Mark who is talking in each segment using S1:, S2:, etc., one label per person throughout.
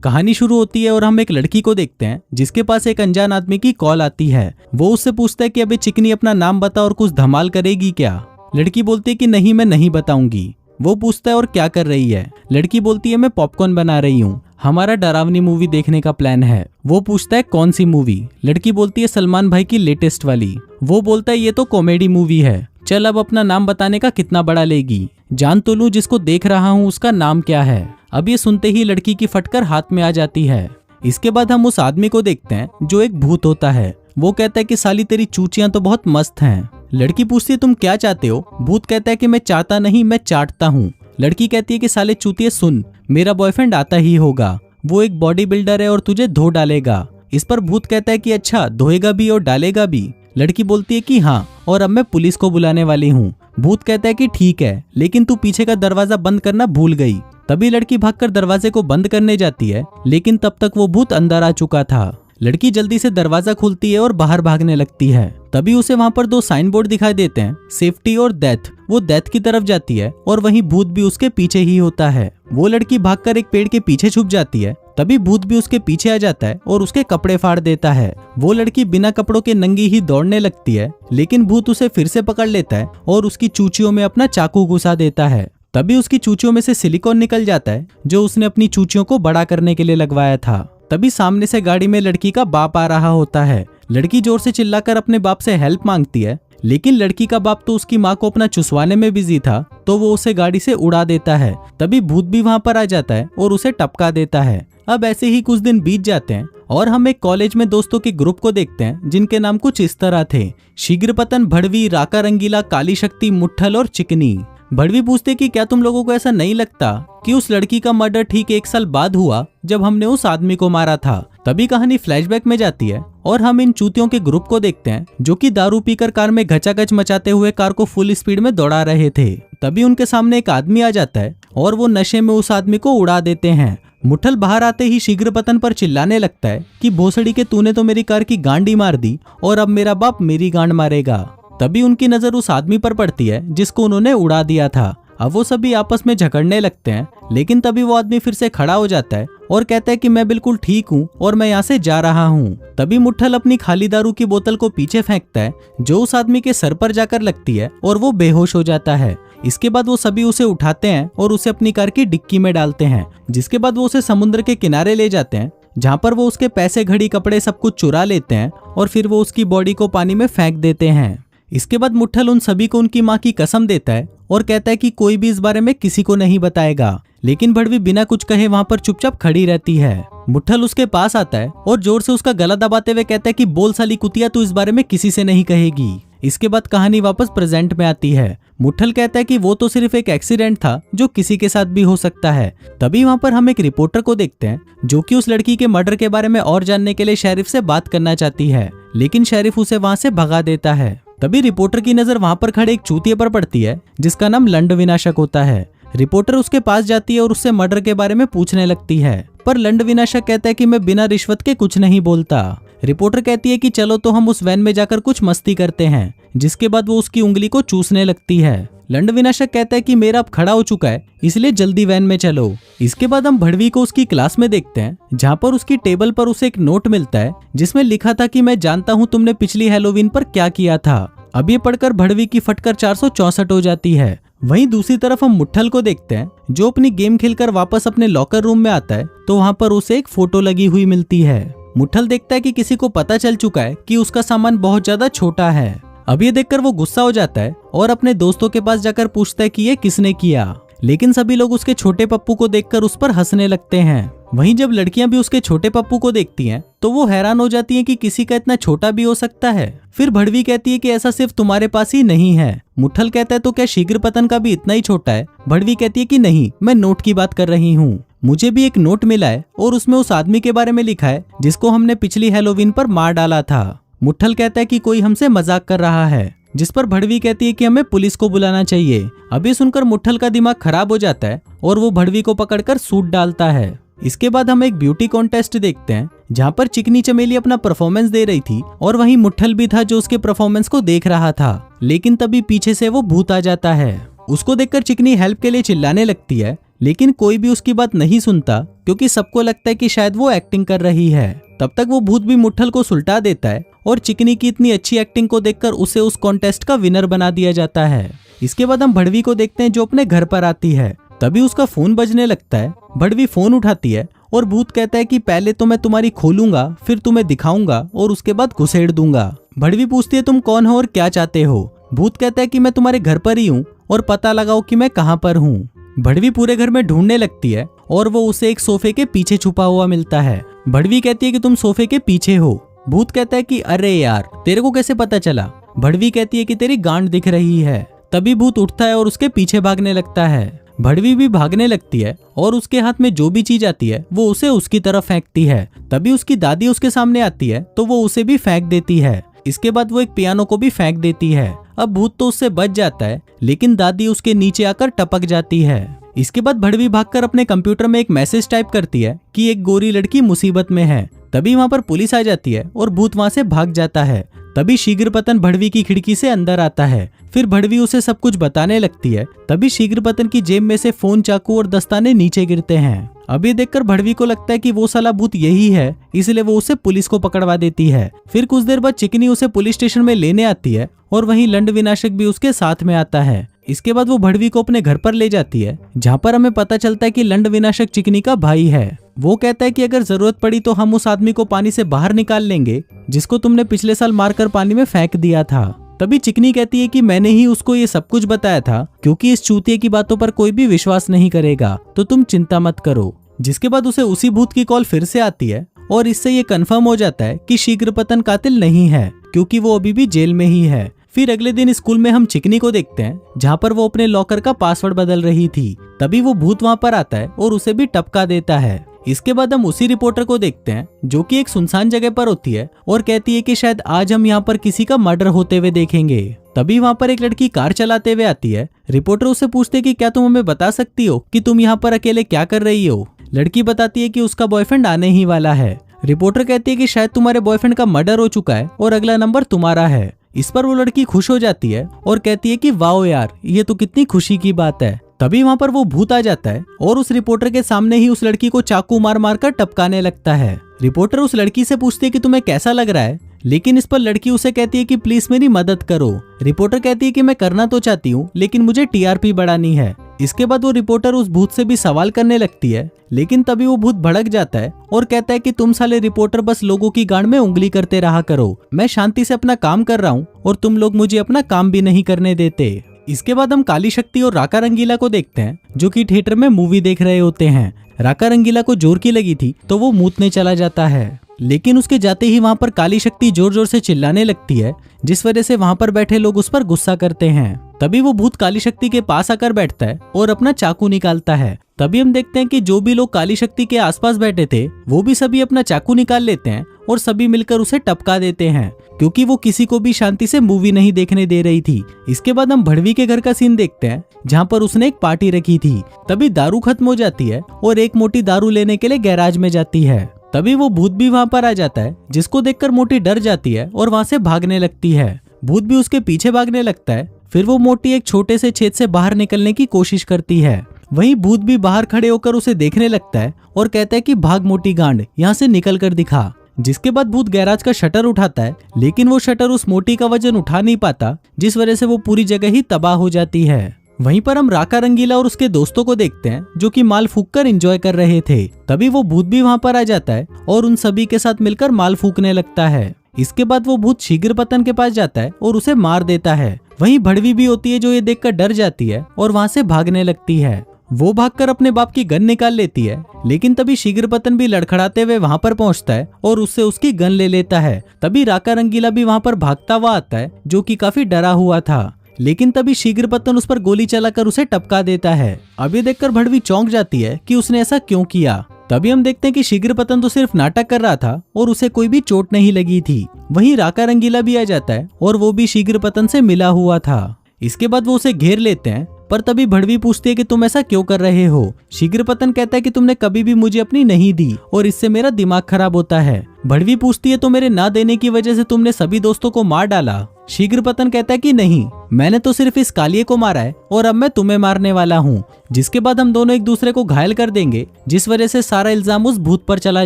S1: कहानी शुरू होती है और हम एक लड़की को देखते हैं जिसके पास एक अनजान आदमी की कॉल आती है। वो उससे पूछता है कि अबे चिकनी अपना नाम बता और कुछ धमाल करेगी क्या। लड़की बोलती है कि नहीं, मैं नहीं बताऊंगी। वो पूछता है और क्या कर रही है। लड़की बोलती है मैं पॉपकॉर्न बना रही हूँ, हमारा डरावनी मूवी देखने का प्लान है। वो पूछता है कौन सी मूवी। लड़की बोलती है सलमान भाई की लेटेस्ट वाली। वो बोलता है ये तो कॉमेडी मूवी है, चल अब अपना नाम बताने का कितना बड़ा लेगी, जान तो लूं जिसको देख रहा हूँ उसका नाम क्या है। अब ये सुनते ही लड़की की फटकर हाथ में आ जाती है। इसके बाद हम उस आदमी को देखते हैं जो एक भूत होता है। वो कहता है कि साली तेरी चूचियां तो बहुत मस्त हैं। लड़की पूछती है तुम क्या चाहते हो। भूत कहता है कि मैं चाहता नहीं, मैं चाटता हूँ। लड़की कहती है कि साले चूतिए सुन, मेरा बॉयफ्रेंड आता ही होगा, वो एक बॉडी बिल्डर है और तुझे धो डालेगा। इस पर भूत कहता है कि अच्छा, धोएगा भी और डालेगा भी। लड़की बोलती है कि हाँ, और अब मैं पुलिस को बुलाने वाली हूँ। भूत कहता है कि ठीक है, लेकिन तू पीछे का दरवाजा बंद करना भूल गई। तभी लड़की भागकर दरवाजे को बंद करने जाती है, लेकिन तब तक वो भूत अंदर आ चुका था। लड़की जल्दी से दरवाजा खोलती है और बाहर भागने लगती है। तभी उसे वहाँ पर 2 साइन बोर्ड दिखाई देते हैं, सेफ्टी और डेथ। वो डेथ की तरफ जाती है और वहीं भूत भी उसके पीछे ही होता है। वो लड़की भागकर एक पेड़ के पीछे छुप जाती है। तभी भूत भी उसके पीछे आ जाता है और उसके कपड़े फाड़ देता है। वो लड़की बिना कपड़ों के नंगी ही दौड़ने लगती है, लेकिन भूत उसे फिर से पकड़ लेता है और उसकी चूचियों में अपना चाकू घुसा देता है। तभी उसकी चूचियों में से सिलिकॉन निकल जाता है जो उसने अपनी चूचियों को बड़ा करने के लिए लगवाया था। तभी सामने से गाड़ी में लड़की का बाप आ रहा होता है। लड़की जोर से चिल्लाकर अपने बाप से हेल्प मांगती है, लेकिन लड़की का बाप तो उसकी माँ को अपना चुसवाने में बिजी था, तो वो उसे गाड़ी से उड़ा देता है। तभी भूत भी वहाँ पर आ जाता है और उसे टपका देता है। अब ऐसे ही कुछ दिन बीत जाते हैं और हम एक कॉलेज में दोस्तों के ग्रुप को देखते हैं जिनके नाम कुछ इस तरह थे, शीघ्रपतन, भड़वी, राका रंगीला, काली शक्ति, मुट्ठल और चिकनी। भड़वी पूछते कि क्या तुम लोगों को ऐसा नहीं लगता कि उस लड़की का मर्डर ठीक 1 साल बाद हुआ जब हमने उस आदमी को मारा था। तभी कहानी फ्लैशबैक में जाती है और हम इन चूतियों के ग्रुप को देखते हैं जो कि दारू पीकर कार में घचाघच मचाते हुए कार को फुल स्पीड में दौड़ा रहे थे। तभी उनके सामने एक आदमी आ जाता है और वो नशे में उस आदमी को उड़ा देते हैं। मुट्ठल बाहर आते ही शीघ्रपतन पर चिल्लाने लगता है कि भोसड़ी के तूने तो मेरी कार की गांडी मार दी और अब मेरा बाप मेरी गांड मारेगा। तभी उनकी नजर उस आदमी पर पड़ती है जिसको उन्होंने उड़ा दिया था। अब वो सभी आपस में झगड़ने लगते हैं, लेकिन तभी वो आदमी फिर से खड़ा हो जाता है और कहता है कि मैं बिल्कुल ठीक हूँ और मैं यहाँ से जा रहा हूँ। तभी मुट्ठल अपनी खाली दारू की बोतल को पीछे फेंकता है जो उस आदमी के सर पर जाकर लगती है और वो बेहोश हो जाता है। इसके बाद वो सभी उसे उठाते हैं और उसे अपनी कार की डिक्की में डालते हैं, जिसके बाद वो उसे समुद्र के किनारे ले जाते हैं जहाँ पर वो उसके पैसे, घड़ी, कपड़े सब कुछ चुरा लेते हैं और फिर वो उसकी बॉडी को पानी में फेंक देते हैं। इसके बाद मुट्ठल उन सभी को उनकी माँ की कसम देता है और कहता है कि कोई भी इस बारे में किसी को नहीं बताएगा, लेकिन भड़वी बिना कुछ कहे वहाँ पर चुपचाप खड़ी रहती है। मुट्ठल उसके पास आता है और जोर से उसका गला दबाते हुए कहता है कि बोल साली कुतिया, तू इस बारे में किसी से नहीं कहेगी। इसके बाद कहानी वापस प्रेजेंट में आती है। मुट्ठल कहता है कि वो तो सिर्फ एक एक्सीडेंट था जो किसी के साथ भी हो सकता है। तभी वहाँ पर हम एक रिपोर्टर को देखते हैं जो कि उस लड़की के मर्डर के बारे में और जानने के लिए शेरिफ से बात करना चाहती है, लेकिन शेरिफ उसे वहाँ से भगा देता है। तभी रिपोर्टर की नजर वहाँ पर खड़े एक चूतिए पर पड़ती है जिसका नाम लंड विनाशक होता है। रिपोर्टर उसके पास जाती है और उससे मर्डर के बारे में पूछने लगती है, पर लंड विनाशक कहता है कि मैं बिना रिश्वत के कुछ नहीं बोलता। रिपोर्टर कहती है कि चलो तो हम उस वैन में जाकर कुछ मस्ती करते हैं, जिसके बाद वो उसकी उंगली को चूसने लगती है। लंड विनाशक कहता है कि मेरा अब खड़ा हो चुका है, इसलिए जल्दी वैन में चलो। इसके बाद हम भड़वी को उसकी क्लास में देखते हैं जहाँ पर उसकी टेबल पर उसे एक नोट मिलता है जिसमें लिखा था कि मैं जानता हूँ तुमने पिछली हैलोवीन पर क्या किया था। अब ये पढ़कर भड़वी की फटकर 464 हो जाती है। वहीं दूसरी तरफ हम मुट्ठल को देखते हैं जो अपनी गेम खेलकर वापस अपने लॉकर रूम में आता है तो वहाँ पर उसे एक फोटो लगी हुई मिलती है। मुट्ठल देखता है कि किसी को पता चल चुका है कि उसका सामान बहुत ज्यादा छोटा है। अब ये देखकर वो गुस्सा हो जाता है और अपने दोस्तों के पास जाकर पूछता है कि ये किसने किया, लेकिन सभी लोग उसके छोटे पप्पू को देखकर उस पर हंसने लगते हैं। वहीं जब लड़कियां भी उसके छोटे पप्पू को देखती हैं तो वो हैरान हो जाती हैं कि किसी का इतना छोटा भी हो सकता है। फिर भड़वी कहती है कि ऐसा सिर्फ तुम्हारे पास ही नहीं है। मुट्ठल कहता है तो क्या शीघ्रपतन का भी इतना ही छोटा है। भड़वी कहती है कि नहीं, मैं नोट की बात कर रही हूँ, मुझे भी एक नोट मिला है और उसमें उस आदमी के बारे में लिखा है जिसको हमने पिछली हैलोवीन पर मार डाला था। मुट्ठल कहता है कि कोई हमसे मजाक कर रहा है, जिस पर भड़वी कहती है कि हमें पुलिस को बुलाना चाहिए। अभी सुनकर मुट्ठल का दिमाग खराब हो जाता है और वो भड़वी को पकड़कर सूट डालता है। इसके बाद हम एक ब्यूटी कॉन्टेस्ट देखते हैं जहाँ पर चिकनी चमेली अपना परफॉर्मेंस दे रही थी और वहीं मुट्ठल भी था जो उसके परफॉर्मेंस को देख रहा था, लेकिन तभी पीछे से वो भूत आ जाता है। उसको देखकर चिकनी हेल्प के लिए चिल्लाने लगती है, लेकिन कोई भी उसकी बात नहीं सुनता क्योंकि सबको लगता है कि शायद वो एक्टिंग कर रही है। तब तक वो भूत भी मुट्ठल को सुलटा देता है और चिकनी की इतनी अच्छी एक्टिंग को देखकर उसे उस कॉन्टेस्ट का विनर बना दिया जाता है। इसके बाद हम भड़वी को देखते हैं जो अपने घर पर आती है। तभी उसका फोन बजने लगता है। भड़वी फोन उठाती है और भूत कहता है कि पहले तो मैं तुम्हारी खोलूंगा, फिर तुम्हें दिखाऊंगा और उसके बाद घुसेड़ दूंगा। भड़वी पूछती है तुम कौन हो और क्या चाहते हो। भूत कहता है कि मैं तुम्हारे घर पर ही हूँ और पता लगाओ कि मैं कहाँ पर हूँ। भड़वी पूरे घर में ढूंढने लगती है और वो उसे एक सोफे के पीछे छुपा हुआ मिलता है। भड़वी कहती है कि तुम सोफे के पीछे हो। भूत कहता है कि अरे यार तेरे को कैसे पता चला। भड़वी कहती है कि तेरी गांड दिख रही है। तभी भूत उठता है और उसके पीछे भागने लगता है। भड़वी भी भागने लगती है और उसके हाथ में जो भी चीज आती है वो उसे उसकी तरफ फेंकती है। तभी उसकी दादी उसके सामने आती है तो वो उसे भी फेंक देती है। इसके बाद वो एक पियानो को भी फेंक देती है। अब भूत तो उससे बच जाता है लेकिन दादी उसके नीचे आकर टपक जाती है। इसके बाद भड़वी भागकर अपने कंप्यूटर में एक मैसेज टाइप करती है कि एक गोरी लड़की मुसीबत में है। तभी वहाँ पर पुलिस आ जाती है और भूत वहाँ से भाग जाता है। तभी शीघ्रपतन भड़वी की खिड़की से अंदर आता है। फिर भड़वी उसे सब कुछ बताने लगती है। तभी शीघ्रपतन की जेब में से फोन, चाकू और दस्ताने नीचे गिरते हैं। अब ये देखकर भड़वी को लगता है कि वो साला भूत यही है, इसलिए वो उसे पुलिस को पकड़वा देती है। फिर कुछ देर बाद चिकनी उसे पुलिस स्टेशन में लेने आती है और वहीं लंड विनाशक भी उसके साथ में आता है। इसके बाद वो भड़वी को अपने घर पर ले जाती है जहाँ पर हमें पता चलता है कि लंड विनाशक चिकनी का भाई है। वो कहता है कि अगर जरूरत पड़ी तो हम उस आदमी को पानी से बाहर निकाल लेंगे जिसको तुमने पिछले साल मारकर पानी में फेंक दिया था। तभी चिकनी कहती है कि मैंने ही उसको ये सब कुछ बताया था क्योंकि इस चूतिए की बातों पर कोई भी विश्वास नहीं करेगा, तो तुम चिंता मत करो। जिसके बाद उसे उसी भूत की कॉल फिर से आती है और इससे ये कंफर्म हो जाता है कि शीघ्रपतन कातिल नहीं है क्योंकि वो अभी भी जेल में ही है। फिर अगले दिन स्कूल में हम चिकनी को देखते हैं जहाँ पर वो अपने लॉकर का पासवर्ड बदल रही थी। तभी वो भूत वहाँ पर आता है और उसे भी टपका देता है। इसके बाद हम उसी रिपोर्टर को देखते हैं जो कि एक सुनसान जगह पर होती है और कहती है कि शायद आज हम यहाँ पर किसी का मर्डर होते हुए देखेंगे। तभी वहाँ पर एक लड़की कार चलाते हुए आती है। रिपोर्टर उससे पूछते कि क्या तुम हमें बता सकती हो कि तुम यहाँ पर अकेले क्या कर रही हो। लड़की बताती है कि उसका बॉयफ्रेंड आने ही वाला है। रिपोर्टर कहती है कि शायद तुम्हारे बॉयफ्रेंड का मर्डर हो चुका है और अगला नंबर तुम्हारा है। इस पर वो लड़की खुश हो जाती है और कहती है कि वाओ यार, ये तो कितनी खुशी की बात है। तभी वहाँ पर वो भूत आ जाता है और उस रिपोर्टर के सामने ही उस लड़की को चाकू मार मार कर टपकाने लगता है। रिपोर्टर उस लड़की से पूछती है कि तुम्हें कैसा लग रहा है, लेकिन इस पर लड़की उसे कहती है कि प्लीज मेरी मदद करो। रिपोर्टर कहती है कि मैं करना तो चाहती हूँ लेकिन मुझे टीआरपी बढ़ानी है। इसके बाद वो रिपोर्टर उस भूत से भी सवाल करने लगती है लेकिन तभी वो भूत भड़क जाता है और कहता है कि तुम साले रिपोर्टर बस लोगों की गांड में उंगली करते रहा करो। मैं शांति से अपना काम कर रहा हूँ और तुम लोग मुझे अपना काम भी नहीं करने देते। इसके बाद हम काली शक्ति और राका रंगीला को देखते हैं जो कि थिएटर में मूवी देख रहे होते हैं। राका रंगीला को जोर की लगी थी तो वो मूतने चला जाता है, लेकिन उसके जाते ही वहाँ पर काली शक्ति जोर जोर से चिल्लाने लगती है जिस वजह से वहाँ पर बैठे लोग उस पर गुस्सा करते हैं। तभी वो भूत काली शक्ति के पास आकर बैठता है और अपना चाकू निकालता है। तभी हम देखते हैं कि जो भी लोग काली शक्ति के आसपास बैठे थे वो भी सभी अपना चाकू निकाल लेते हैं और सभी मिलकर उसे टपका देते हैं क्योंकि वो किसी को भी शांति से मूवी नहीं देखने दे रही थी। इसके बाद हम भड़वी के घर का सीन देखते हैं जहाँ पर उसने एक पार्टी रखी थी। तभी दारू खत्म हो जाती है और एक मोटी दारू लेने के लिए गैराज में जाती है। तभी वो भूत भी वहाँ पर आ जाता है जिसको देखकर मोटी डर जाती है और वहाँ से भागने लगती है। भूत भी उसके पीछे भागने लगता है। फिर वो मोटी एक छोटे से छेद से बाहर निकलने की कोशिश करती है। वहीं भूत भी बाहर खड़े होकर उसे देखने लगता है और कहता है कि भाग मोटी गांड, यहाँ से निकल कर दिखा। जिसके बाद भूत गैराज का शटर उठाता है लेकिन वो शटर उस मोटी का वजन उठा नहीं पाता जिस वजह से वो पूरी जगह ही तबाह हो जाती है। वहीं पर हम राका रंगीला और उसके दोस्तों को देखते हैं जो कि माल फूंक कर एंजॉय कर रहे थे। तभी वो भूत भी वहाँ पर आ जाता है और उन सभी के साथ मिलकर माल फूंकने लगता है। इसके बाद वो भूत शीघ्रपतन के पास जाता है और उसे मार देता है। वहीं भड़वी भी होती है जो ये देखकर डर जाती है और वहाँ से भागने लगती है। वो भागकर अपने बाप की गन निकाल लेती है लेकिन तभी शीघ्रपतन भी लड़खड़ाते हुए वहाँ पर पहुँचता है और उससे उसकी गन ले लेता है। तभी राका रंगीला भी वहाँ पर भागता हुआ आता है जो कि काफी डरा हुआ था, लेकिन तभी शीघ्रपतन उस पर गोली चलाकर उसे टपका देता है। अब ये देखकर भड़वी चौंक जाती है कि उसने ऐसा क्यों किया। तभी हम देखते हैं कि शीघ्रपतन तो सिर्फ नाटक कर रहा था और उसे कोई भी चोट नहीं लगी थी। वहीं राका रंगीला भी आ जाता है और वो भी शीघ्रपतन से मिला हुआ था। इसके बाद वो उसे घेर लेते हैं पर तभी भड़वी पूछती है कि तुम ऐसा क्यों कर रहे हो। शीघ्रपतन कहता है कि तुमने कभी भी मुझे अपनी नहीं दी और इससे मेरा दिमाग खराब होता है। भड़वी पूछती है तो मेरे ना देने की वजह से तुमने सभी दोस्तों को मार डाला। शीघ्रपतन कहता है कि नहीं, मैंने तो सिर्फ इस कालिए को मारा है और अब मैं तुम्हें मारने वाला हूँ। जिसके बाद हम दोनों एक दूसरे को घायल कर देंगे, जिस वजह से सारा इल्जाम उस भूत पर चला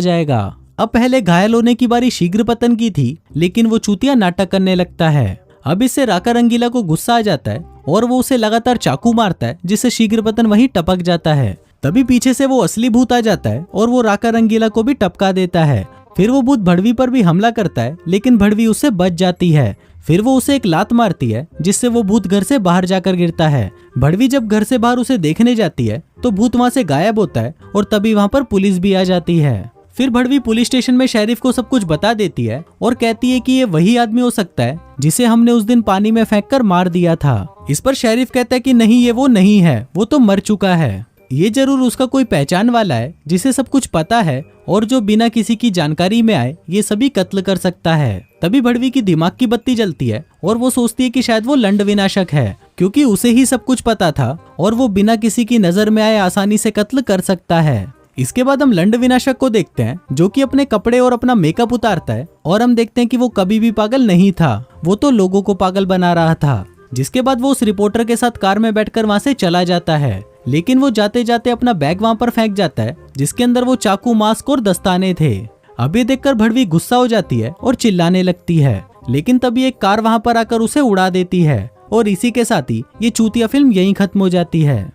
S1: जाएगा। अब पहले घायल होने की बारी शीघ्रपतन की थी, लेकिन वो चूतिया नाटक करने लगता है। अब इससे राका रंगीला को गुस्सा आ जाता है और वो उसे लगातार चाकू मारता है, जिससे शीघ्रपतन वहीं टपक जाता है। तभी पीछे से वो असली भूत आ जाता है और वो राका रंगीला को भी टपका देता है। फिर वो भूत भड़वी पर भी हमला करता है, लेकिन भड़वी उससे बच जाती है। फिर वो उसे एक लात मारती है, जिससे वो भूत घर से बाहर जाकर गिरता है। भड़वी जब घर से बाहर उसे देखने जाती है तो भूत वहां से गायब होता है और तभी वहां पर पुलिस भी आ जाती है। फिर भड़वी पुलिस स्टेशन में शेरिफ को सब कुछ बता देती है और कहती है कि ये वही आदमी हो सकता है जिसे हमने उस दिन पानी में फेंककर मार दिया था। इस पर शेरिफ कहता है कि नहीं, ये वो नहीं है, वो तो मर चुका है। ये जरूर उसका कोई पहचान वाला है जिसे सब कुछ पता है और जो बिना किसी की जानकारी में आए ये सभी कत्ल कर सकता है। तभी भड़वी की दिमाग की बत्ती जलती है और वो सोचती है कि शायद वो लंड विनाशक है, क्योंकि उसे ही सब कुछ पता था और वो बिना किसी की नजर में आए आसानी से कत्ल कर सकता है। इसके बाद हम लंड विनाशक को देखते हैं, जो कि अपने कपड़े और अपना मेकअप उतारता है और हम देखते हैं कि वो कभी भी पागल नहीं था, वो तो लोगों को पागल बना रहा था। जिसके बाद वो उस रिपोर्टर के साथ कार में बैठकर वहां से चला जाता है, लेकिन वो जाते जाते अपना बैग वहां पर फेंक जाता है, जिसके अंदर वो चाकू, मास्क और दस्ताने थे। अब ये देखकर भड़वी गुस्सा हो जाती है और चिल्लाने लगती है, लेकिन तभी एक कार वहां पर आकर उसे उड़ा देती है और इसी के साथ ही ये चूतिया फिल्म यहीं खत्म हो जाती है।